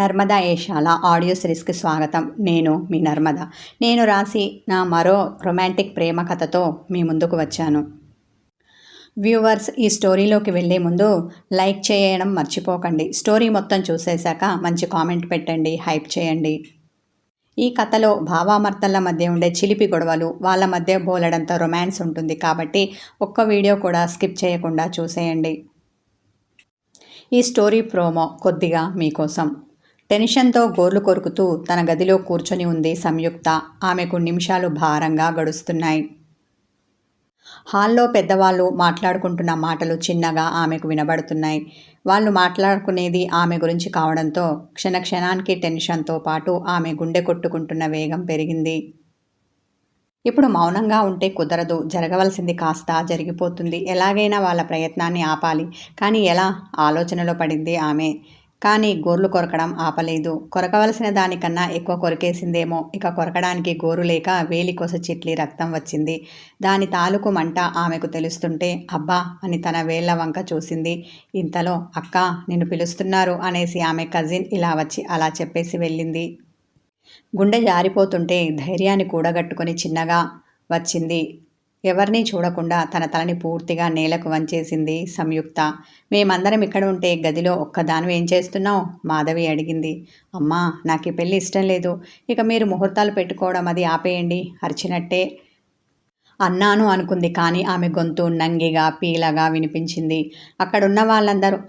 Narmada Eshala audio సిరీస్కి స్వాగతం. నేను మీ నర్మద. నేను రాసి నా మరో రొమాంటిక్ ప్రేమ కథతో మీ ముందుకు వచ్చాను. వ్యూవర్స్, ఈ స్టోరీలోకి వెళ్ళే ముందు లైక్ చేయడం మర్చిపోకండి. స్టోరీ మొత్తం చూసేశాక మంచి కామెంట్ పెట్టండి, హైప్ చేయండి. ఈ కథలో భావామర్తల మధ్య ఉండే చిలిపి గొడవలు, వాళ్ళ మధ్య బోలెడంత రొమాన్స్ ఉంటుంది. కాబట్టి ఒక్క వీడియో కూడా స్కిప్ చేయకుండా చూసేయండి. ఈ స్టోరీ ప్రోమో కొద్దిగా మీకోసం. టెన్షన్తో గోర్లు కొరుకుతూ తన గదిలో కూర్చొని ఉంది సంయుక్త. ఆమెకు నిమిషాలు భారంగా గడుస్తున్నాయి. హాల్లో పెద్దవాళ్ళు మాట్లాడుకుంటున్న మాటలు చిన్నగా ఆమెకు వినబడుతున్నాయి. వాళ్ళు మాట్లాడుకునేది ఆమె గురించి కావడంతో క్షణక్షణానికి టెన్షన్తో పాటు ఆమె గుండె కొట్టుకుంటున్న వేగం పెరిగింది. ఇప్పుడు మౌనంగా ఉంటే కుదరదు. జరగవలసింది కాస్త జరిగిపోతుంది. ఎలాగైనా వాళ్ళ ప్రయత్నాన్ని ఆపాలి. కానీ ఎలా? ఆలోచనలో పడింది ఆమె. కానీ గోర్లు కొరకడం ఆపలేదు. కొరకవలసిన దానికన్నా ఎక్కువ కొరికేసిందేమో. ఇక కొరకడానికి గోరు లేక వేలి కొస చిట్లి రక్తం వచ్చింది. దాని తాలూకు మంట ఆమెకు తెలుస్తుంటే అబ్బా అని తన వేళ్ల వంక చూసింది. ఇంతలో అక్క, నిన్ను పిలుస్తున్నారు అనేసి ఆమె కజిన్ ఇలా వచ్చి అలా చెప్పేసి వెళ్ళింది. గుండె జారిపోతుంటే ధైర్యాన్ని కూడగట్టుకొని చిన్నగా వచ్చింది. ఎవరినీ చూడకుండా తన తలని పూర్తిగా నేలకు వంచేసింది సంయుక్త. మేమందరం ఇక్కడ ఉంటే గదిలో ఒక్కదానివి ఏం చేస్తున్నావు? మాధవి అడిగింది. అమ్మా, నాకు ఈ పెళ్ళి ఇష్టం లేదు. ఇక మీరు ముహూర్తాలు పెట్టుకోవడం అది ఆపేయండి అరిచినట్టే అన్నాను అనుకుంది. కానీ ఆమె గొంతు నంగిగా పీలగా వినిపించింది. అక్కడున్న వాళ్ళందరూ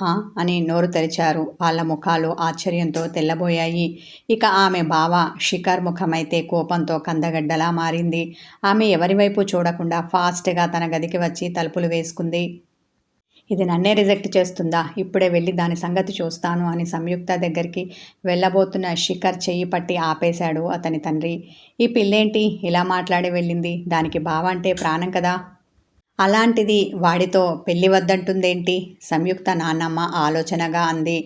అని నోరు తెరిచారు. వాళ్ళ ముఖాలు ఆశ్చర్యంతో తెల్లబోయాయి. ఇక ఆమె బావ శిఖర్ ముఖమైతే కోపంతో కందగడ్డలా మారింది. ఆమె ఎవరి వైపు చూడకుండా ఫాస్ట్గా తన గదికి వచ్చి తలుపులు వేసుకుంది. ఇది నన్నే రిజెక్ట్ చేస్తుందా? ఇప్పుడే వెళ్ళి దాని సంగతి చూస్తాను అని సంయుక్త దగ్గరికి వెళ్ళబోతున్న శిఖర్ చెయ్యి పట్టి ఆపేశాడు అతని తండ్రి. ఈ పిల్లేంటి ఇలా మాట్లాడి వెళ్ళింది? దానికి బావ అంటే ప్రాణం కదా. అలాంటిది వాడితో పెళ్ళి వద్దంటుందేంటి? సంయుక్త నాన్నమ్మ ఆలోచనగా అంది.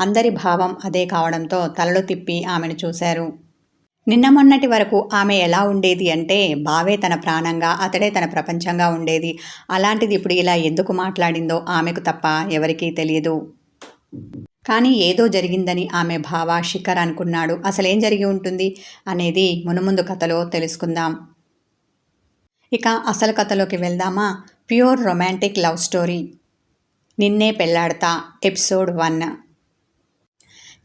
అందరి భావం అదే కావడంతో తలలు తిప్పి ఆమెను చూశారు. నిన్న మొన్నటి వరకు ఆమె ఎలా ఉండేది అంటే బావే తన ప్రాణంగా, అతడే తన ప్రపంచంగా ఉండేది. అలాంటిది ఇప్పుడు ఇలా ఎందుకు మాట్లాడిందో ఆమెకు తప్ప ఎవరికీ తెలియదు. కానీ ఏదో జరిగిందని ఆమె బావ శిఖర్ అనుకున్నాడు. అసలేం జరిగి ఉంటుంది అనేది మునుముందు కథలో తెలుసుకుందాం. ఇక అసలు కథలోకి వెళ్దామా? ప్యూర్ రొమాంటిక్ లవ్ స్టోరీ నిన్నే పెళ్లాడతా ఎపిసోడ్ 1.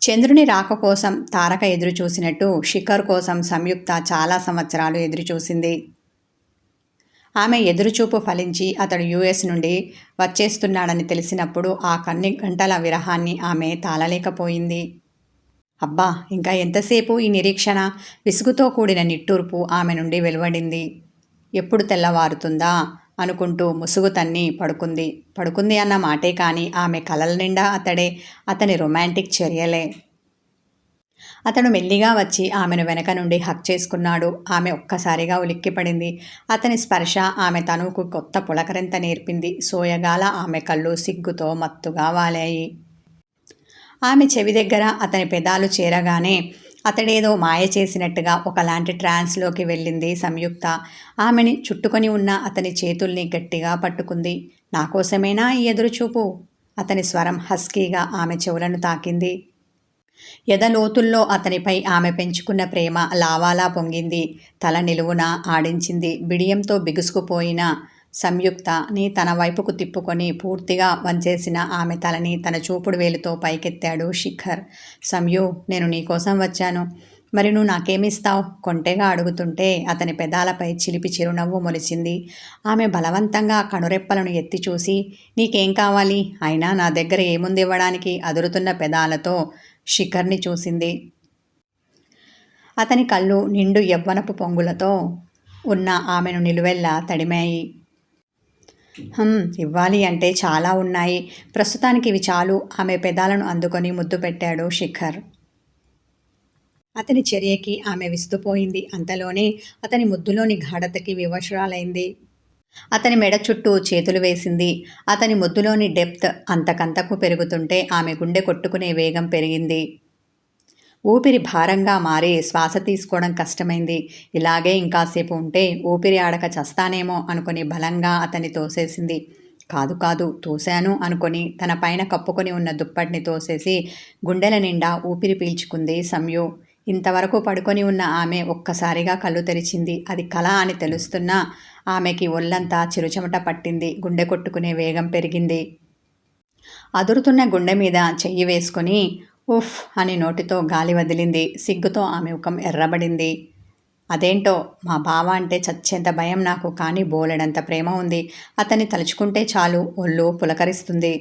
చంద్రుని రాక కోసం తారక ఎదురుచూసినట్టు శిఖర్ కోసం సంయుక్త చాలా సంవత్సరాలు ఎదురుచూసింది. ఆమె ఎదురుచూపు ఫలించి అతడు యుఎస్ నుండి వచ్చేస్తున్నాడని తెలిసినప్పుడు ఆ కొన్ని గంటల విరహాన్ని ఆమె తాళలేకపోయింది. అబ్బా, ఇంకా ఎంతసేపు ఈ నిరీక్షణ? విసుగుతో కూడిన నిట్టూర్పు ఆమె నుండి వెలువడింది. ఎప్పుడు తెల్లవారుతుందా అనుకుంటూ ముసుగు తన్ని పడుకుంది అన్న మాటే కానీ ఆమె కలల నిండా అతడే, అతని రొమాంటిక్ చర్యలే. అతడు మెల్లిగా వచ్చి ఆమెను వెనక నుండి హక్ చేసుకున్నాడు. ఆమె ఒక్కసారిగా ఉలిక్కిపడింది. అతని స్పర్శ ఆమె తనువుకు కొత్త పులకరింత నేర్పింది. సోయగాల ఆమె కళ్ళు సిగ్గుతో మత్తుగా వాలాయి. ఆమె చెవి దగ్గర అతని పెదాలు చేరగానే అతడేదో మాయ చేసినట్టుగా ఒకలాంటి ట్రాన్స్లోకి వెళ్ళింది సంయుక్త. ఆమెని చుట్టుకొని ఉన్న అతని చేతుల్ని గట్టిగా పట్టుకుంది. నా కోసమేనా ఈ ఎదురుచూపు? అతని స్వరం హస్కీగా ఆమె చెవులను తాకింది. ఎదలోతుల్లో అతనిపై ఆమె పెంచుకున్న ప్రేమ లావాలా పొంగింది. తల నిలువున ఆడించింది. బిడియంతో బిగుసుకుపోయిన సంయుక్తని తన వైపుకు తిప్పుకొని పూర్తిగా వంచేసిన ఆమె తలని తన చూపుడు వేలుతో పైకెత్తాడు శిఖర్. సంయు, నేను నీకోసం వచ్చాను. మరి నువ్వు నాకేమిస్తావు? కొంటెగా అడుగుతుంటే అతని పెదాలపై చిలిపి చిరునవ్వు మొలిచింది. ఆమె బలవంతంగా కనురెప్పలను ఎత్తి చూసి, నీకేం కావాలి? అయినా నా దగ్గర ఏముంది ఇవ్వడానికి? అదురుతున్న పెదాలతో శిఖర్ని చూసింది. అతని కళ్ళు నిండు యవ్వనపు పొంగులతో ఉన్న ఆమెను నిలువెల్లా తడిమాయి. ఇవ్వాలి అంటే చాలా ఉన్నాయి. ప్రస్తుతానికి ఇవి చాలు. ఆమె పెదాలను అందుకొని ముద్దు పెట్టాడు శిఖర్. అతని చర్యకి ఆమె విస్తుపోయింది. అంతలోనే అతని ముద్దులోని గాఢతకి వివశురాలైంది. అతని మెడ చుట్టూ చేతులు వేసింది. అతని ముద్దులోని డెప్త్ అంతకంతకు పెరుగుతుంటే ఆమె గుండె కొట్టుకునే వేగం పెరిగింది. ఊపిరి భారంగా మారి శ్వాస తీసుకోవడం కష్టమైంది. ఇలాగే ఇంకాసేపు ఉంటే ఊపిరి ఆడక చస్తానేమో అనుకుని బలంగా అతన్ని తోసేసింది. కాదు కాదు తోశాను అనుకొని తన పైన కప్పుకొని ఉన్న దుప్పటిని తోసేసి గుండెల నిండా ఊపిరి పీల్చుకుంది సంయు. ఇంతవరకు పడుకొని ఉన్న ఆమె ఒక్కసారిగా కళ్ళు తెరిచింది. అది కళ అని తెలుస్తున్నా ఆమెకి ఒళ్ళంతా చిరుచెమట పట్టింది. గుండె కొట్టుకునే వేగం పెరిగింది. అదురుతున్న గుండె మీద చెయ్యి వేసుకొని ఉఫ్ అని నోటితో గాలి వదిలింది. సిగ్గుతో ఆమె ముఖం ఎర్రబడింది. అదేంటో మా బావ అంటే చచ్చేంత భయం నాకు, కానీ బోలెడంత ప్రేమ ఉంది. అతన్ని తలుచుకుంటే చాలు ఒళ్ళు పులకరిస్తుంది.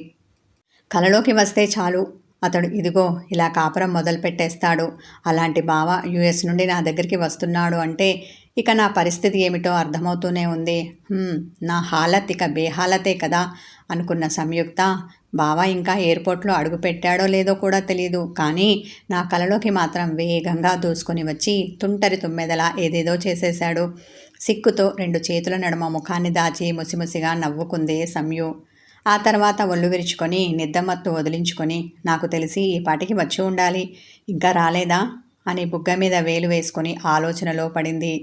కలలోకి వస్తే చాలు అతడు ఇదిగో ఇలా కాపురం మొదలు పెట్టేస్తాడు. అలాంటి బావ యుఎస్ నుండి నా దగ్గరికి వస్తున్నాడు అంటే ఇక నా పరిస్థితి ఏమిటో అర్థమవుతూనే ఉంది. నా హాలత్ ఇక బేహాలతే కదా అనుకున్న సంయుక్త, బావ ఇంకా ఎయిర్పోర్ట్లో అడుగుపెట్టాడో లేదో కూడా తెలీదు, కానీ నా కలలోకి మాత్రం వేగంగా దూసుకొని వచ్చి తుంటరి తుమ్మెదలా ఏదేదో చేసేశాడు. సిక్కుతో 2 చేతుల నడుమ ముఖాన్ని దాచి ముసిముసిగా నవ్వుకుంది సంయు. ఆ తర్వాత ఒళ్ళు విరుచుకొని నిద్దమత్తు వదిలించుకొని నాకు తెలిసి ఈ పాటికి వచ్చి ఉండాలి, ఇంకా రాలేదా అని బుగ్గ మీద వేలు వేసుకొని ఆలోచనలో పడింది.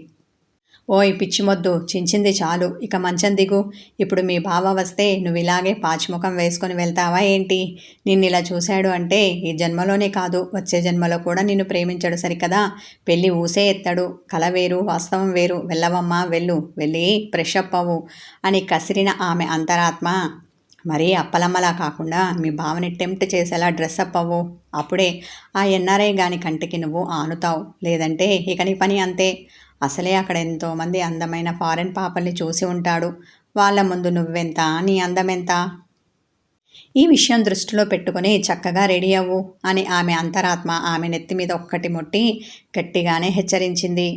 ఓయ్ పిచ్చిమొద్దు, చించింది చాలు, ఇక మంచం దిగు. ఇప్పుడు మీ బావ వస్తే నువ్వు ఇలాగే పాచిముఖం వేసుకొని వెళ్తావా ఏంటి? నిన్నిలా చూశాడు అంటే ఈ జన్మలోనే కాదు వచ్చే జన్మలో కూడా నిన్ను ప్రేమించడు సరికదా. పెళ్ళి ఊసే ఎత్తాడు. కల వేరు వాస్తవం వేరు. వెళ్ళవమ్మా వెళ్ళు, వెళ్ళి ఫ్రెష్ అప్ అవ్వు అని కసిరిన ఆమె అంతరాత్మ మరీ అప్పలమ్మలా కాకుండా మీ బావని టెంప్ట్ చేసేలా డ్రెస్అప్ అవ్వు. అప్పుడే ఆ ఎన్ఆర్ఐ గాని కంటికి నువ్వు ఆనుతావు, లేదంటే ఇక నీ పని అంతే. అసలే అక్కడ ఎంతోమంది అందమైన ఫారెన్ పాపల్ని చూసి ఉంటాడు. వాళ్ళ ముందు నువ్వెంత, నీ అందమెంత? ఈ విషయం దృష్టిలో పెట్టుకుని చక్కగా రెడీ అవ్వు అని ఆమె అంతరాత్మ ఆమె నెత్తి మీద ఒక్కటి ముట్టి గట్టిగానే హెచ్చరించింది.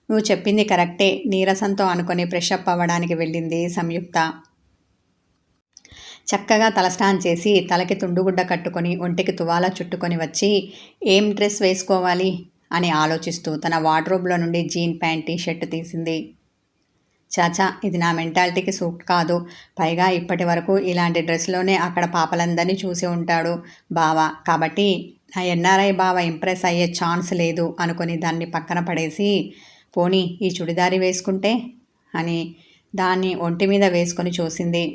నువ్వు చెప్పింది కరెక్టే నీరసంతో అనుకొని ఫ్రెషప్ అవ్వడానికి వెళ్ళింది సంయుక్త. చక్కగా తలస్నానం చేసి తలకి తుండుగుడ్డ కట్టుకొని ఒంటికి తువాలా చుట్టుకొని వచ్చి ఏం డ్రెస్ వేసుకోవాలి అని ఆలోచిస్తూ తన వార్డ్రోబ్లో నుండి జీన్ ప్యాంట్ టీషర్ట్ తీసింది. చాచా, ఇది నా మెంటాలిటీకి సూట్ కాదు. పైగా ఇప్పటి వరకు ఇలాంటి డ్రెస్లోనే అక్కడ పాపలందరినీ చూసి ఉంటాడు బావ, కాబట్టి నా ఎన్ఆర్ఐ బావ ఇంప్రెస్ అయ్యే ఛాన్స్ లేదు అనుకొని దాన్ని పక్కన పడేసి పోనీ ఈ చుడిదారి వేసుకుంటే అని దాన్ని ఒంటి మీద వేసుకొని చూసింది.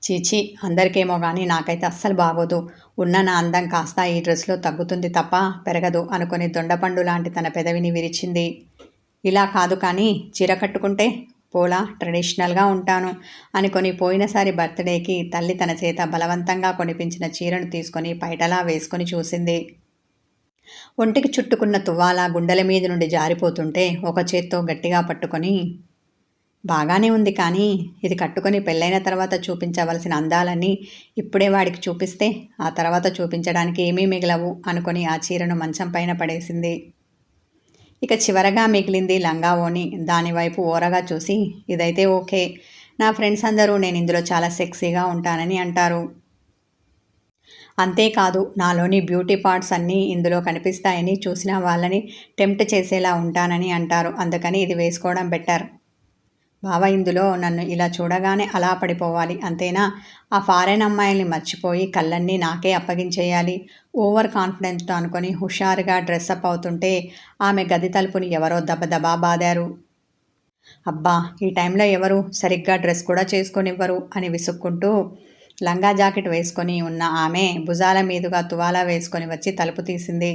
చీచి, అందరికేమో కానీ నాకైతే అస్సలు బాగోదు. ఉన్న నా అందం కాస్త ఈ డ్రెస్లో తగ్గుతుంది తప్ప పెరగదు అనుకొని దొండపండు లాంటి తన పెదవిని విరిచింది. ఇలా కాదు కానీ చీర కట్టుకుంటే పోలా ట్రెడిషనల్గా ఉంటాను అనుకొని పోయినసారి బర్త్డేకి తల్లి తన చేత బలవంతంగా కొనిపించిన చీరను తీసుకొని పైటలా వేసుకొని చూసింది. ఒంటికి చుట్టుకున్న తువ్వాల గుండెల మీద నుండి జారిపోతుంటే ఒక చేత్తో గట్టిగా పట్టుకొని బాగానే ఉంది, కానీ ఇది కట్టుకొని పెళ్ళైన తర్వాత చూపించవలసిన అందాలన్నీ ఇప్పుడే వాడికి చూపిస్తే ఆ తర్వాత చూపించడానికి ఏమీ మిగలవు అనుకొని ఆ చీరను మంచం పైన పడేసింది. ఇక చివరగా మిగిలింది లంగా ఓని. దానివైపు ఓరగా చూసి ఇదైతే ఓకే, నా ఫ్రెండ్స్ అందరూ నేను ఇందులో చాలా సెక్సీగా ఉంటానని అంటారు. అంతేకాదు నాలోని బ్యూటీ పార్ట్స్ అన్నీ ఇందులో కనిపిస్తాయని చూసిన వాళ్ళని టెంప్ట్ చేసేలా ఉంటానని అంటారు. అందుకని ఇది వేసుకోవడం బెటర్. బావ ఇందులో నన్ను ఇలా చూడగానే అలా పడిపోవాలి అంతేనా? ఆ ఫారెన్ అమ్మాయిల్ని మర్చిపోయి కళ్ళన్నీ నాకే అప్పగించేయాలి. ఓవర్ కాన్ఫిడెన్స్తో అనుకొని హుషారుగా డ్రెస్అప్ అవుతుంటే ఆమె గది తలుపుని ఎవరో దబదబా బాదారు. అబ్బా, ఈ టైంలో ఎవరు సరిగ్గా డ్రెస్ కూడా చేసుకొనివ్వరు అని విసుక్కుంటూ లంగా జాకెట్ వేసుకొని ఉన్న ఆమె భుజాల మీదుగా తువాలా వేసుకొని వచ్చి తలుపు తీసింది.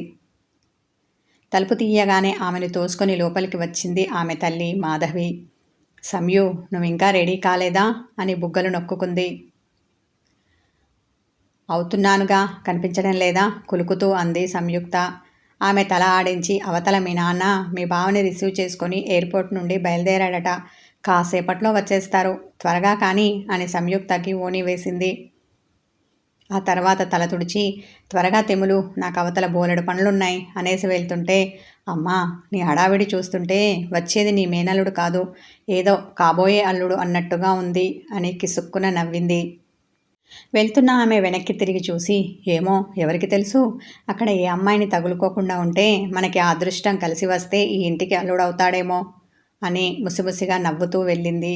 తలుపు తీయగానే ఆమెను తోసుకొని లోపలికి వచ్చింది ఆమె తల్లి మాధవి. సంయు, నువ్వు ఇంకా రెడీ కాలేదా అని బుగ్గలు నొక్కుకుంది. అవుతున్నానుగా, కనిపించడం లేదా కులుకుతూ అంది సంయుక్త. ఆమె తల ఆడించి అవతల మీ నాన్న మీ బావని రిసీవ్ చేసుకొని ఎయిర్పోర్ట్ నుండి బయలుదేరాడట, కాసేపట్లో వచ్చేస్తారు, త్వరగా కానీ అని సంయుక్తకి ఓని వేసింది. ఆ తర్వాత తల తుడిచి త్వరగా తెములు, నాకు అవతల బోలెడు పనులున్నాయి అనేసి వెళ్తుంటే అమ్మా, నీ హడావిడి చూస్తుంటే వచ్చేది నీ మేనల్లుడు కాదు, ఏదో కాబోయే అల్లుడు అన్నట్టుగా ఉంది అని కిసుక్కున నవ్వింది. వెళ్తున్న ఆమె వెనక్కి తిరిగి చూసి ఏమో ఎవరికి తెలుసు, అక్కడ ఏ అమ్మాయిని తగులుకోకుండా ఉంటే మనకి ఆ అదృష్టం కలిసి వస్తే ఈ ఇంటికి అల్లుడవుతాడేమో అని ముసిముసిగా నవ్వుతూ వెళ్ళింది.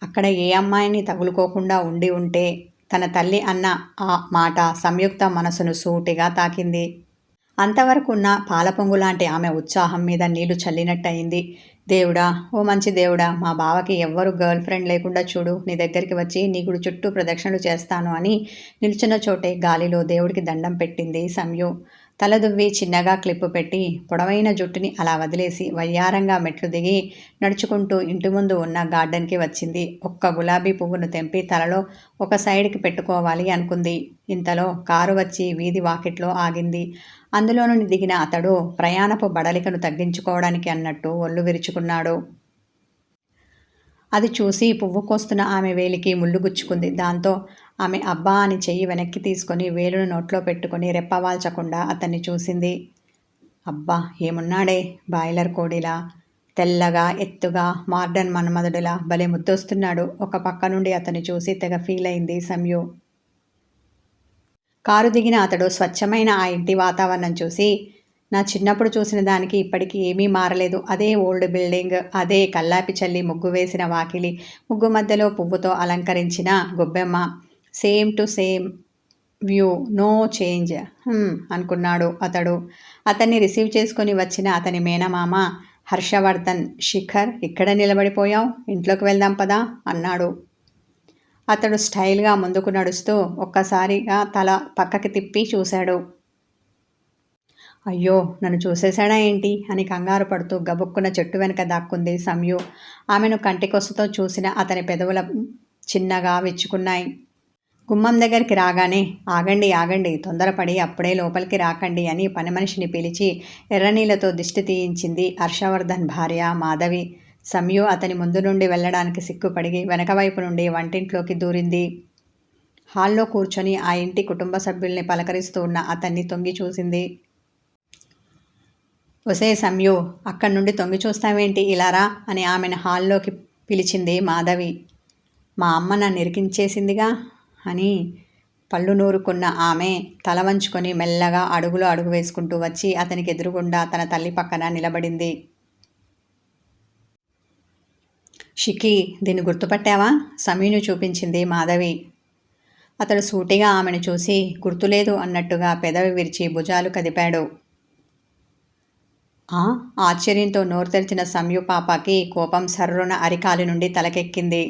అక్కడ ఏ అమ్మాయిని తగులుకోకుండా ఉండి ఉంటే తన తల్లి అన్న ఆ మాట సంయుక్త మనసును సూటిగా తాకింది. అంతవరకు ఉన్న పాలపొంగు లాంటి ఆమె ఉత్సాహం మీద నీళ్లు చల్లినట్టయింది. దేవుడా, ఓ మంచి దేవుడా, మా బావకి ఎవ్వరు గర్ల్ ఫ్రెండ్ లేకుండా చూడు, నీ దగ్గరికి వచ్చి నీ గుడి చుట్టూ ప్రదక్షిణలు చేస్తాను అని నిల్చున్న చోటే గాలిలో దేవుడికి దండం పెట్టింది సంయు. తల దువ్వి చిన్నగా క్లిప్పు పెట్టి పొడవైన జుట్టుని అలా వదిలేసి వయ్యారంగా మెట్లు దిగి నడుచుకుంటూ ఇంటి ముందు ఉన్న గార్డెన్కి వచ్చింది. ఒక్క గులాబీ పువ్వును తెంపి తలలో ఒక సైడ్కి పెట్టుకోవాలి అనుకుంది. ఇంతలో కారు వచ్చి వీధి వాకిట్లో ఆగింది. అందులో నుండి దిగిన అతడు ప్రయాణపు బడలికను తగ్గించుకోవడానికి అన్నట్టు ఒళ్ళు విరుచుకున్నాడు. అది చూసి పువ్వు కోస్తున్న ఆమె వేలికి ముళ్ళు గుచ్చుకుంది. దాంతో ఆమె అబ్బా అని చెయ్యి వెనక్కి తీసుకొని వేలును నోట్లో పెట్టుకొని రెప్పవాల్చకుండా అతన్ని చూసింది. అబ్బా, ఏమున్నాడే, బాయిలర్ కోడిలా, తెల్లగా ఎత్తుగా మోడర్న్ మన్మధుడిలా భలే ముద్దొస్తున్నాడు. ఒక పక్క నుండి అతన్ని చూసి తెగ ఫీల్ అయింది సంయు. కారు దిగిన అతడు స్వచ్ఛమైన ఆ ఇంటి వాతావరణం చూసి, నా చిన్నప్పుడు చూసిన దానికి ఇప్పటికీ ఏమీ మారలేదు. అదే ఓల్డ్ బిల్డింగ్, అదే కల్లాపి చల్లి ముగ్గు వేసిన వాకిలి, ముగ్గు మధ్యలో పువ్వుతో అలంకరించిన గొబ్బెమ్మ, same to same view, no change అనుకున్నాడు అతడు. అతన్ని రిసీవ్ చేసుకొని వచ్చిన అతని మేనమామ హర్షవర్ధన్, శిఖర్, ఇక్కడ నిలబడిపోయావు, ఇంట్లోకి వెళ్దాం పదా అన్నాడు. అతడు స్టైల్గా ముందుకు నడుస్తూ ఒక్కసారిగా తల పక్కకి తిప్పి చూశాడు. అయ్యో, నన్ను చూసేశాడా ఏంటి అని కంగారు పడుతూ గబుక్కున చెట్టు వెనక దాక్కుంది సంయు. ఆమెను కంటికొసతో చూసిన అతని పెదవుల చిన్నగా విచ్చుకున్నాయి. గుమ్మం దగ్గరికి రాగానే ఆగండి ఆగండి, తొందరపడి అప్పుడే లోపలికి రాకండి అని పని మనిషిని పిలిచి ఎర్రనీళ్లతో దిష్టి తీయించింది హర్షవర్ధన్ భార్య మాధవి. సంయు అతని ముందు నుండి వెళ్ళడానికి సిగ్గుపడి వెనకవైపు నుండి వంటింట్లోకి దూరింది. హాల్లో కూర్చొని ఆ ఇంటి కుటుంబ సభ్యుల్ని పలకరిస్తూ ఉన్న అతన్ని తొంగి చూసింది. ఒసే సంయు, అక్కడి నుండి తొంగి చూస్తావేంటి, ఇలారా అని ఆమెను హాల్లోకి పిలిచింది మాధవి. మా అమ్మ నన్ను ఇరికించేసిందిగా అని పళ్ళు నూరుకున్న ఆమె తల వంచుకొని మెల్లగా అడుగులో అడుగు వేసుకుంటూ వచ్చి అతనికి ఎదురుగుండా తన తల్లి పక్కన నిలబడింది. షికి, దీన్ని గుర్తుపట్టావా? సమీను చూపించింది మాధవి. అతడు సూటిగా ఆమెను చూసి గుర్తులేదు అన్నట్టుగా పెదవి విరిచి భుజాలు కదిపాడు. ఆశ్చర్యంతో నోరు తెరిచిన సంయు పాపకి కోపం సర్రున అరికాలి నుండి తలకెక్కింది.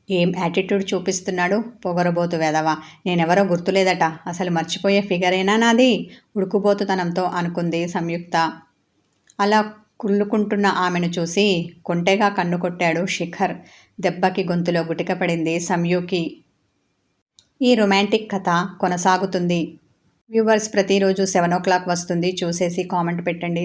ఏం యాటిట్యూడ్ చూపిస్తున్నాడు, పొగరబోతు వెధవ, నేనెవరో గుర్తులేదట, అసలు మర్చిపోయే ఫిగరేనా నాది, ఉడుకుబోతుతనంతో అనుకుంది సంయుక్త. అలా కుళ్ళుకుంటున్న ఆమెను చూసి కొంటెగా కన్ను కొట్టాడు శిఖర్. దెబ్బకి గొంతులో గుటికపడింది సంయుకి. ఈ రొమాంటిక్ కథ కొనసాగుతుంది. వ్యూవర్స్, ప్రతిరోజు 7 o'clock వస్తుంది, చూసేసి కామెంట్ పెట్టండి.